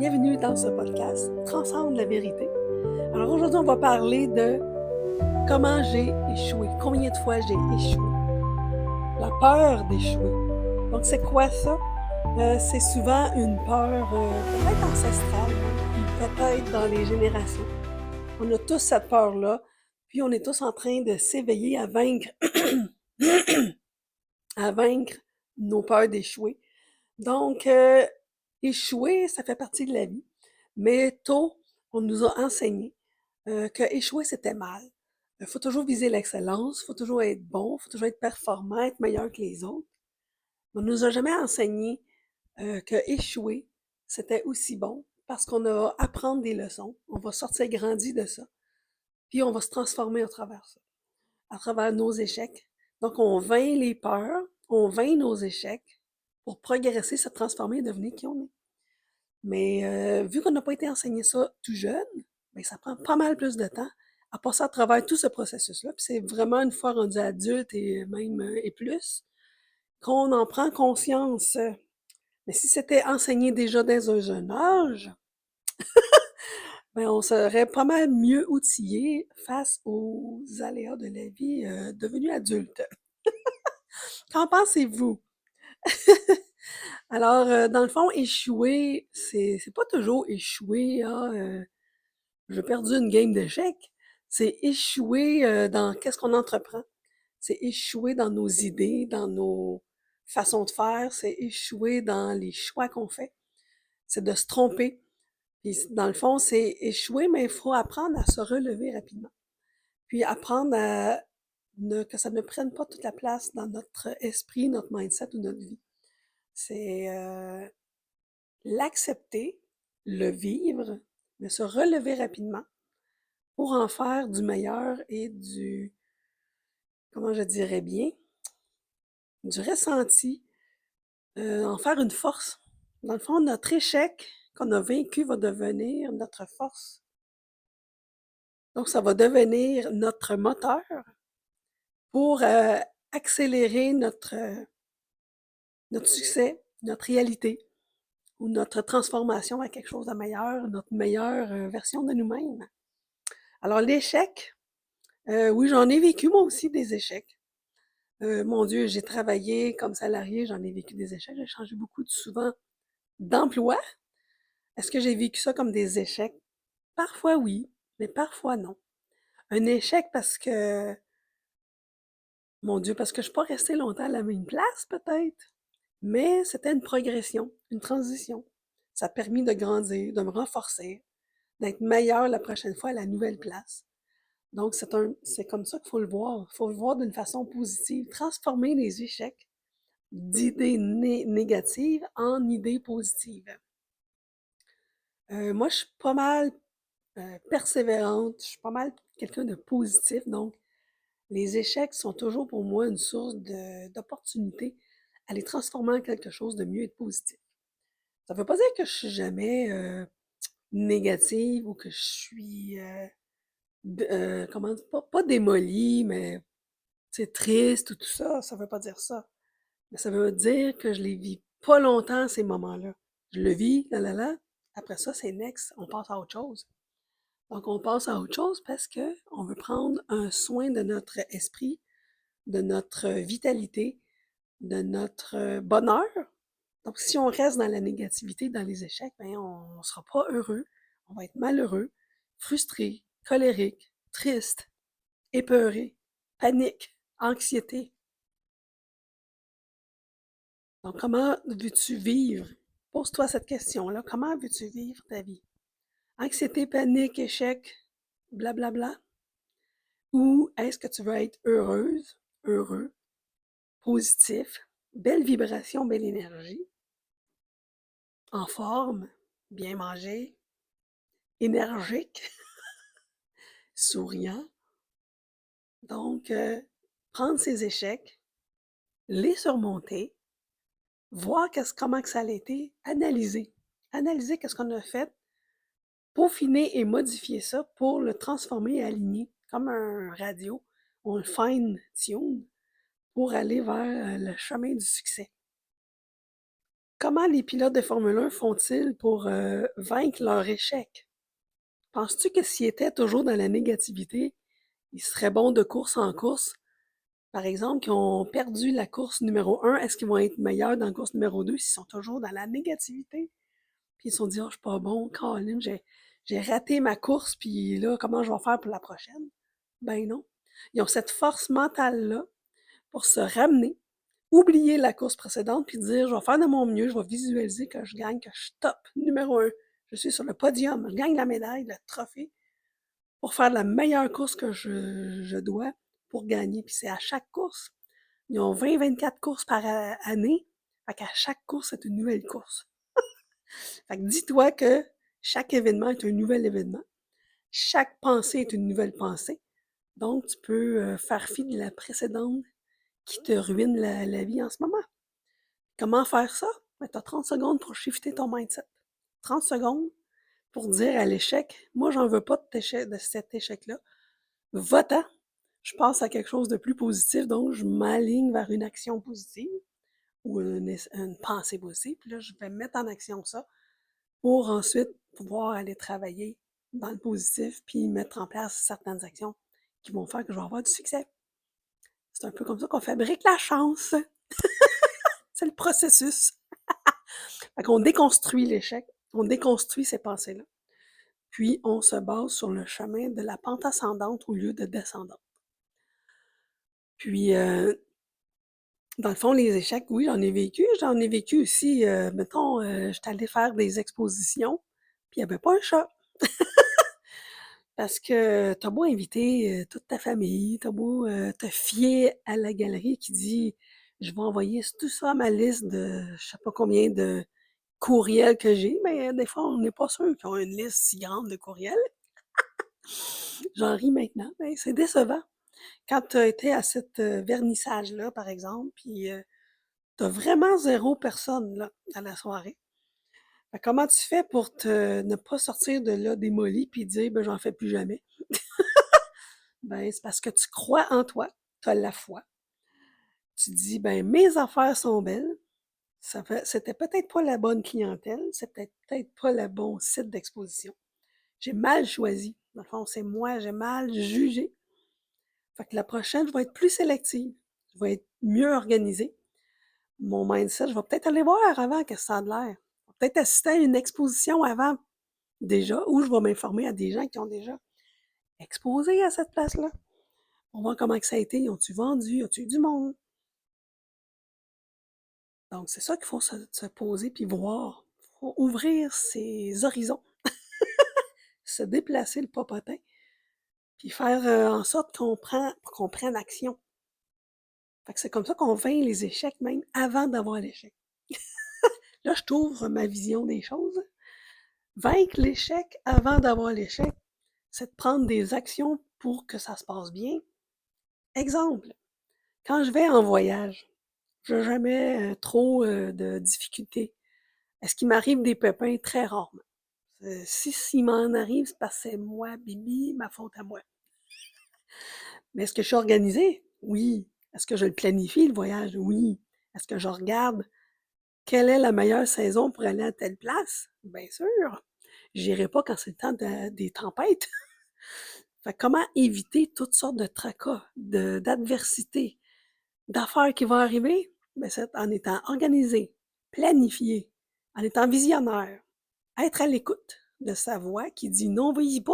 Bienvenue dans ce podcast Transcende la vérité. Alors aujourd'hui, on va parler de comment j'ai échoué, combien de fois j'ai échoué, la peur d'échouer. Donc c'est quoi ça? C'est souvent une peur peut-être ancestrale, peut-être dans les générations. On a tous cette peur-là, puis on est tous en train de s'éveiller à vaincre, à vaincre nos peurs d'échouer. Donc, échouer, ça fait partie de la vie. Mais tôt, on nous a enseigné que échouer, c'était mal. Il faut toujours viser l'excellence, il faut toujours être bon, il faut toujours être performant, être meilleur que les autres. On nous a jamais enseigné que échouer, c'était aussi bon parce qu'on a à apprendre des leçons, on va sortir grandi de ça, puis on va se transformer à travers ça, à travers nos échecs. Donc, on vainc les peurs, on vainc nos échecs pour progresser, se transformer et devenir qui on est. Mais vu qu'on n'a pas été enseigné ça tout jeune, ben, ça prend pas mal plus de temps à passer à travers tout ce processus-là. Puis c'est vraiment une fois rendu adulte et même et plus qu'on en prend conscience. Mais si c'était enseigné déjà dès un jeune âge, ben, on serait pas mal mieux outillé face aux aléas de la vie devenue adulte. Qu'en pensez-vous? Alors, dans le fond, échouer, c'est pas toujours échouer, j'ai perdu une game d'échecs. C'est échouer dans qu'est-ce qu'on entreprend. C'est échouer dans nos idées, dans nos façons de faire. C'est échouer dans les choix qu'on fait. C'est de se tromper. Puis, dans le fond, c'est échouer, mais il faut apprendre à se relever rapidement. Puis apprendre que ça ne prenne pas toute la place dans notre esprit, notre mindset ou notre vie. C'est l'accepter, le vivre, mais se relever rapidement pour en faire du meilleur et comment je dirais bien, du ressenti, en faire une force. Dans le fond, notre échec qu'on a vaincu va devenir notre force. Donc, ça va devenir notre moteur pour accélérer notre succès, notre réalité ou notre transformation à quelque chose de meilleur, notre meilleure version de nous-mêmes. Alors, l'échec, oui, j'en ai vécu moi aussi des échecs. Mon Dieu, j'ai travaillé comme salarié, j'en ai vécu des échecs, j'ai changé beaucoup souvent d'emploi. Est-ce que j'ai vécu ça comme des échecs? Parfois oui, mais parfois non. Un échec parce que, mon Dieu, parce que je suis pas restée longtemps à la même place peut-être, mais c'était une progression, une transition. Ça a permis de grandir, de me renforcer, d'être meilleure la prochaine fois à la nouvelle place. Donc c'est comme ça qu'il faut le voir. Il faut le voir d'une façon positive, transformer les échecs d'idées négatives en idées positives. Moi, je suis pas mal persévérante, je suis pas mal quelqu'un de positif, donc les échecs sont toujours pour moi une source d'opportunité à les transformer en quelque chose de mieux et de positif. Ça veut pas dire que je suis jamais négative ou que je suis, comment dire, pas démolie, mais c'est triste ou tout ça, ça veut pas dire ça. Mais ça veut dire que je les vis pas longtemps, ces moments-là. Je le vis, là, là, là. Après ça, c'est next. On passe à autre chose. Donc, on passe à autre chose parce que on veut prendre un soin de notre esprit, de notre vitalité, de notre bonheur. Donc, si on reste dans la négativité, dans les échecs, ben, on ne sera pas heureux. On va être malheureux, frustré, colérique, triste, épeuré, panique, anxiété. Donc, comment veux-tu vivre? Pose-toi cette question-là. Comment veux-tu vivre ta vie? Anxiété, panique, échec, blablabla? Ou est-ce que tu veux être heureuse, heureux, positif, belle vibration, belle énergie, en forme, bien manger, énergique, souriant? Donc, prendre ces échecs, les surmonter, voir comment que ça a été, analyser. Analyser qu'est-ce qu'on a fait, peaufiner et modifier ça pour le transformer et aligner comme un radio. On le fine-tune pour aller vers le chemin du succès. Comment les pilotes de Formule 1 font-ils pour vaincre leur échec? Penses-tu que s'ils étaient toujours dans la négativité, ils seraient bons de course en course? Par exemple, qui ont perdu la course numéro 1, est-ce qu'ils vont être meilleurs dans la course numéro 2 s'ils sont toujours dans la négativité? Puis ils se sont dit, oh, je suis pas bon, Colin, j'ai raté ma course, puis là, comment je vais faire pour la prochaine? Ben non. Ils ont cette force mentale-là pour se ramener, oublier la course précédente, puis dire, je vais faire de mon mieux, je vais visualiser que je gagne, que je suis top, numéro 1. Je suis sur le podium, je gagne la médaille, le trophée, pour faire la meilleure course que je dois pour gagner. Puis c'est à chaque course. Ils ont 20-24 courses par année. Fait qu'à chaque course, c'est une nouvelle course. Fait que dis-toi que chaque événement est un nouvel événement. Chaque pensée est une nouvelle pensée. Donc, tu peux faire fi de la précédente qui te ruine la vie en ce moment. Comment faire ça? Ben, tu as 30 secondes pour shifter ton mindset. 30 secondes pour dire à l'échec, moi, j'en veux pas de cet échec-là. Va-t'en, je passe à quelque chose de plus positif, donc je m'aligne vers une action positive ou une pensée positive. Puis là, je vais mettre en action ça pour ensuite pouvoir aller travailler dans le positif puis mettre en place certaines actions qui vont faire que je vais avoir du succès. C'est un peu comme ça qu'on fabrique la chance. C'est le processus. Fait qu'on déconstruit l'échec, on déconstruit ces pensées-là, puis on se base sur le chemin de la pente ascendante au lieu de descendante. Puis, dans le fond, les échecs, oui, j'en ai vécu aussi, mettons, j'étais allée faire des expositions, puis il y avait pas un chat. Parce que tu as beau inviter, toute ta famille, tu as beau, te fier à la galerie qui dit: «Je vais envoyer tout ça à ma liste de je sais pas combien de courriels que j'ai», mais des fois, on n'est pas sûr qu'ils ont une liste si grande de courriels. J'en ris maintenant, mais c'est décevant. Quand tu as été à cet, vernissage-là, par exemple, puis, tu as vraiment 0 personne, là, à la soirée. Fait comment tu fais pour ne pas sortir de là démoli puis dire: «Ben, j'en fais plus jamais»? Ben, c'est parce que tu crois en toi, tu as la foi. Tu dis: «Ben, mes affaires sont belles, c'était peut-être pas la bonne clientèle, c'était peut-être pas le bon site d'exposition. J'ai mal choisi. Dans le fond, c'est moi, j'ai mal jugé. Fait que la prochaine, je vais être plus sélective, je vais être mieux organisée. Mon mindset, je vais peut-être aller voir avant qu'est-ce que ça a de l'air. Je vais peut-être assister à une exposition avant déjà ou je vais m'informer à des gens qui ont déjà exposé à cette place-là. On va voir comment que ça a été. Ils ont-tu vendu? Y a-tu eu du monde? Donc, c'est ça qu'il faut se poser puis voir. Il faut ouvrir ses horizons, se déplacer le popotin, puis faire en sorte qu'on prenne action. Fait que c'est comme ça qu'on vainc les échecs même avant d'avoir l'échec. Là, je t'ouvre ma vision des choses. Vaincre l'échec avant d'avoir l'échec, c'est de prendre des actions pour que ça se passe bien. Exemple, quand je vais en voyage, je n'ai jamais trop de difficultés. Est-ce qu'il m'arrive des pépins? Très rarement. Si s'il m'en arrive, c'est parce que c'est moi, Bibi, ma faute à moi. Mais est-ce que je suis organisée? Oui. Est-ce que je le planifie, le voyage? Oui. Est-ce que je regarde quelle est la meilleure saison pour aller à telle place? Bien sûr. J'irai pas quand c'est le temps des tempêtes. Fait que comment éviter toutes sortes de tracas, d'adversités, d'affaires qui vont arriver? Ben, c'est en étant organisé, planifié, en étant visionnaire, être à l'écoute de sa voix qui dit non, vas-y pas,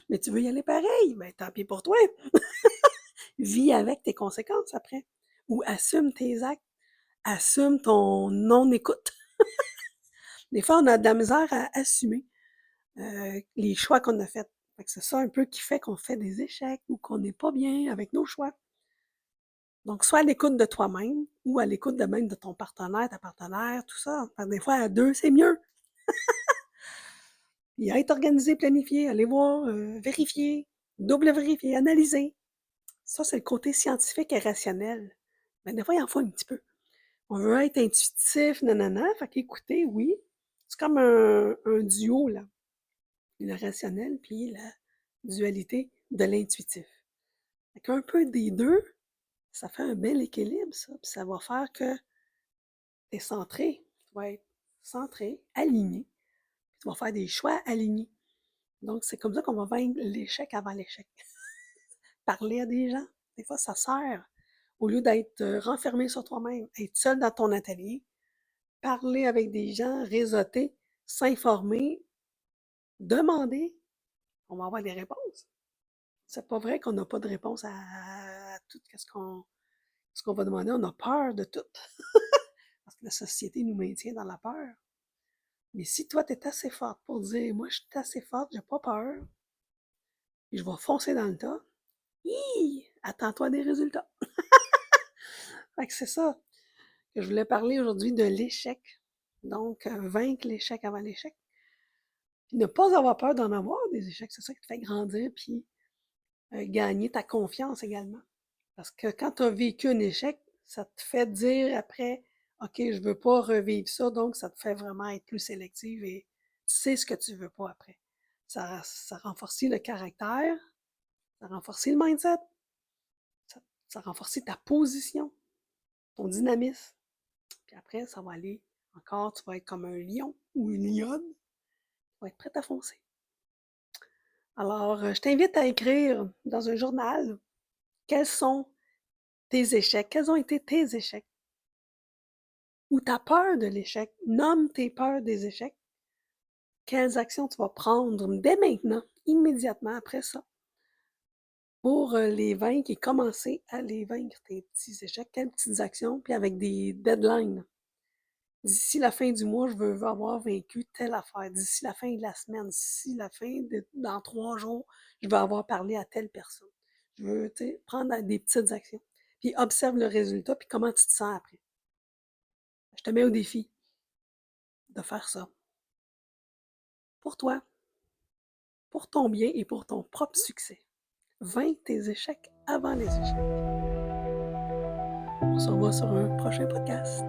mais tu veux y aller pareil, ben tant pis pour toi. Vis avec tes conséquences après. Ou assume tes actes, assume ton non-écoute. Des fois, on a de la misère à assumer les choix qu'on a faits. Fait que c'est ça un peu qui fait qu'on fait des échecs ou qu'on n'est pas bien avec nos choix. Donc, soit à l'écoute de toi-même ou à l'écoute de même de ton partenaire, ta partenaire, tout ça. Fait que des fois, à deux, c'est mieux. Puis être organisé, planifié, aller voir, vérifier, double vérifier, analyser. Ça, c'est le côté scientifique et rationnel. Mais des fois, il en faut un petit peu. On veut être intuitif, nanana, fait qu'écouter, oui. C'est comme un duo, là. Le rationnel puis la dualité de l'intuitif. Fait qu'un peu des deux, ça fait un bel équilibre, ça. Puis ça va faire que tu es centré, tu vas être centré, aligné, puis tu vas faire des choix alignés. Donc, c'est comme ça qu'on va vaincre l'échec avant l'échec. Parler à des gens, des fois, ça sert. Au lieu d'être renfermé sur toi-même, être seul dans ton atelier, parler avec des gens, réseauter, s'informer, demander, on va avoir des réponses. C'est pas vrai qu'on n'a pas de réponse à tout ce qu'on va demander. On a peur de tout. Parce que la société nous maintient dans la peur. Mais si toi, tu es assez forte pour dire, moi, je suis assez forte, j'ai pas peur, et je vais foncer dans le tas, attends-toi des résultats. Fait que c'est ça que je voulais parler aujourd'hui de l'échec. Donc, vaincre l'échec avant l'échec. Puis ne pas avoir peur d'en avoir des échecs, c'est ça qui te fait grandir, puis gagner ta confiance également. Parce que quand tu as vécu un échec, ça te fait dire après, OK, je veux pas revivre ça, donc ça te fait vraiment être plus sélective et tu sais ce que tu veux pas après. Ça renforce le caractère, ça renforce le mindset, ça renforce ta position, ton dynamisme. Puis après, ça va aller encore, tu vas être comme un lion ou une lionne, tu vas être prête à foncer. Alors, je t'invite à écrire dans un journal quels sont tes échecs, quels ont été tes échecs, ou ta peur de l'échec. Nomme tes peurs des échecs. Quelles actions tu vas prendre dès maintenant, immédiatement après ça, pour les vaincre et commencer à les vaincre, tes petits échecs. Quelles petites actions, puis avec des deadlines. D'ici la fin du mois, je veux avoir vaincu telle affaire. D'ici la fin de la semaine, d'ici la fin de, dans 3 jours, je veux avoir parlé à telle personne. Je veux, prendre des petites actions. Puis observe le résultat, puis comment tu te sens après. Je te mets au défi de faire ça. Pour toi, pour ton bien et pour ton propre succès. Vaincre tes échecs avant les échecs. On se revoit sur un prochain podcast.